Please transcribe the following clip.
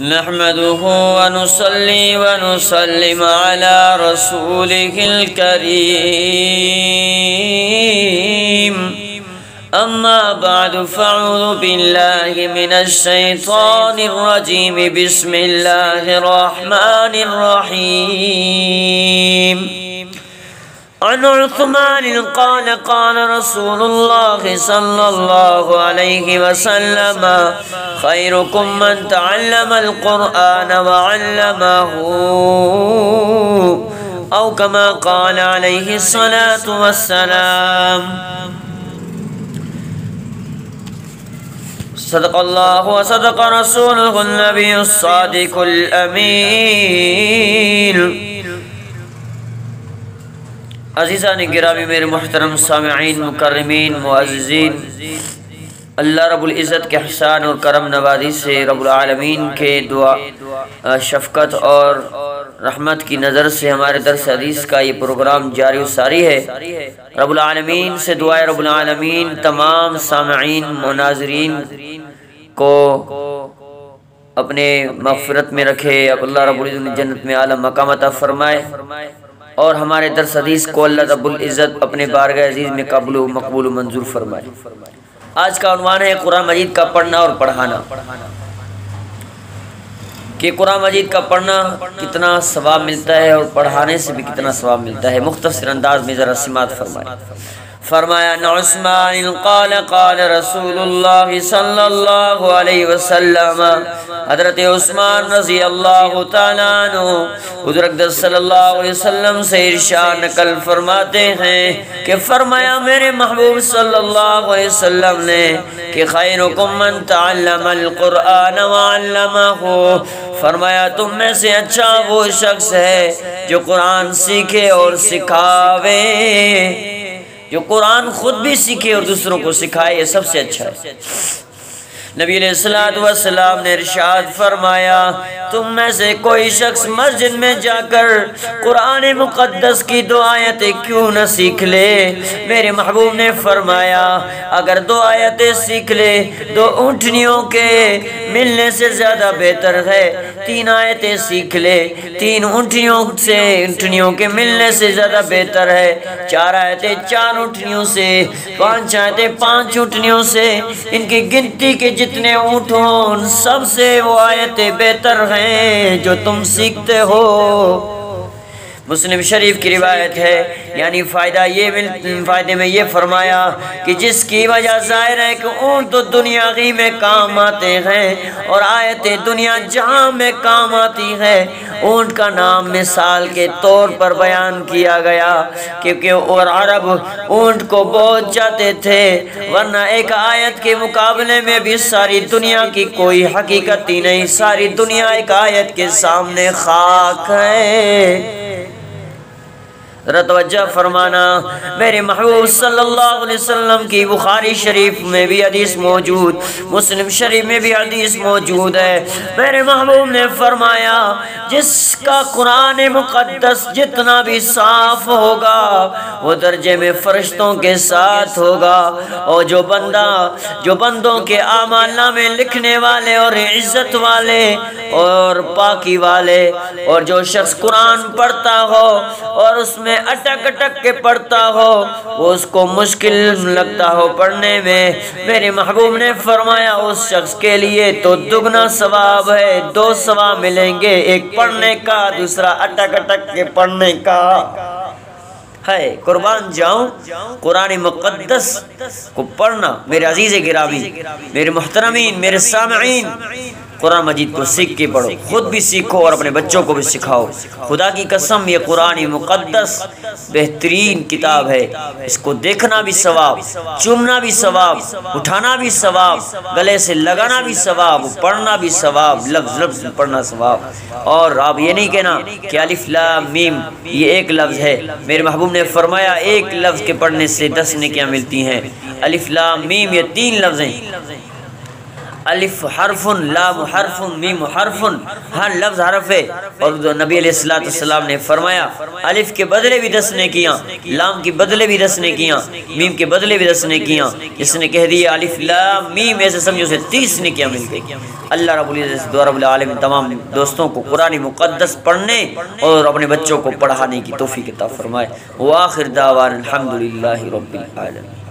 نحمده ونصلي ونسلم على رسوله الكريم أما بعد فأعوذ بالله من الشيطان الرجيم بسم الله الرحمن الرحيم عن عثمان قال قال رسول الله صلى الله عليه وسلم خيركم من تعلم القرآن وعلمه أو كما قال عليه الصلاة والسلام صدق الله وصدق رسوله النبي الصادق الأمين عزیزان گرامی میرے محترم سامعین مکرمین معززین، اللہ رب العزت کے احسان اور کرم نوازی سے رب العالمین کے دعا شفقت اور رحمت کی نظر سے ہمارے درس حدیث کا یہ پروگرام جاری و ساری ہے۔ رب العالمین سے دعائے رب العالمین تمام سامعین مناظرین کو اپنے مغفرت میں رکھے، اللہ رب العزت جنت میں اعلیٰ مقام عطا فرمائے، اور ہمارے درس حدیث کو اللہ رب العزت اپنے بارگاہ عزیز میں قبول و مقبول و منظور فرمائے۔ آج کا عنوان ہے قرآن مجید کا پڑھنا اور پڑھانا، کہ قرآن مجید کا پڑھنا کتنا ثواب ملتا ہے اور پڑھانے سے بھی کتنا ثواب ملتا ہے۔ مختصر انداز میں ذرا سماعت فرمائے۔ فرمایا ان عثمان قال قال رسول اللہ صلی اللہ علیہ وسلم، حضرت عثمان رضی اللہ تعالیٰ عنہ حضور اقدس صلی اللہ علیہ وسلم سے ارشاد نقل فرماتے ہیں کہ فرمایا میرے محبوب صلی اللہ علیہ وسلم نے کہ خیرکم من تعلم القرآن وعلمہ، فرمایا تم میں سے اچھا وہ شخص ہے جو قرآن سیکھے اور سکھاوے، جو قرآن خود بھی سیکھے اور دوسروں کو سکھائے، یہ سب سے اچھا ہے۔ نبی علیہ السلام نے ارشاد فرمایا تم میں سے کوئی شخص مسجد میں جا کر قرآن مقدس کی دو آیتیں کیوں نہ سیکھ لے؟ میرے محبوب نے فرمایا اگر دو آیتیں سیکھ لے دو اونٹنیوں کے ملنے سے زیادہ بہتر ہے، تین آیتیں سیکھ لے تین اونٹنیوں کے ملنے سے زیادہ بہتر ہے، چار آیتیں چار اونٹنیوں سے، پانچ آیتیں پانچ اونٹنیوں سے، ان کی گنتی کے جتنے اونٹ ہوں سب سے وہ آیتیں بہتر ہیں جو تم سیکھتے ہو۔ مسلم شریف کی روایت ہے، یعنی فائدے میں یہ فرمایا کہ جس کی وجہ ظاہر ہے کہ اونٹ تو دنیا ہی میں کام آتے ہیں اور آیتیں دنیا جہاں میں کام آتی ہے۔ اونٹ کا نام مثال کے طور پر بیان کیا گیا کیونکہ اور عرب اونٹ کو بہت چاہتے تھے، ورنہ ایک آیت کے مقابلے میں بھی ساری دنیا کی کوئی حقیقت ہی نہیں، ساری دنیا ایک آیت کے سامنے خاک ہے۔ ذرا توجہ فرمانا، میرے محبوب صلی اللہ علیہ وسلم کی بخاری شریف میں بھی حدیث موجود، مسلم شریف میں بھی حدیث موجود ہے۔ میرے محبوب نے فرمایا جس کا قرآن مقدس جتنا بھی صاف ہوگا وہ درجے میں فرشتوں کے ساتھ ہوگا، اور جو بندوں کے اعمال نامے لکھنے والے اور عزت والے اور پاکی والے، اور جو شخص قرآن پڑھتا ہو اور اس میں اٹک کے پڑھتا ہو وہ اس کو مشکل لگتا ہو پڑھنے میں، میرے محبوب نے فرمایا اس شخص کے لیے تو دگنا ثواب ہے، دو ثواب ملیں گے، ایک پڑھنے کا دوسرا اٹک کے پڑھنے کا ہے۔ قربان جاؤں قرآن مقدس کو پڑھنا، میرے عزیز گرامی، میرے محترمین، میرے سامعین، قرآن مجید کو سیکھ کے پڑھو، خود بھی سیکھو اور اپنے بچوں کو بھی سکھاؤ۔ خدا کی قسم یہ قرآن مقدس بہترین کتاب ہے، اس کو دیکھنا بھی ثواب، چومنا بھی ثواب، اٹھانا بھی ثواب، گلے سے لگانا بھی ثواب، پڑھنا بھی ثواب، لفظ پڑھنا ثواب۔ اور آپ یہ نہیں کہنا کہ الف لام میم یہ ایک لفظ ہے، میرے محبوب نے فرمایا ایک لفظ کے پڑھنے سے 10 نیکیاں ملتی ہیں، الف لام میم یہ 3 لفظ ہیں۔ الف حرف، لام حرف، میم حرف، ہر لفظ حرف ہے۔ اور نبی علیہ الصلوۃ والسلام نے فرمایا الف کے بدلے بھی 10 نیکیاں، لام کے بدلے بھی 10 نیکیاں، میم کے بدلے بھی 10 نیکیاں۔ جس نے کہہ دیا الف لام میم ایسے سمجھو اسے 30 نیکیاں مل گئی۔ اللہ رب العزت دعا رب العالمین تمام دوستوں کو قرآن مقدس پڑھنے اور اپنے بچوں کو پڑھانے کی توفیق عطا فرمائے۔ وآخر دعوانا الحمدللہ رب العالمین۔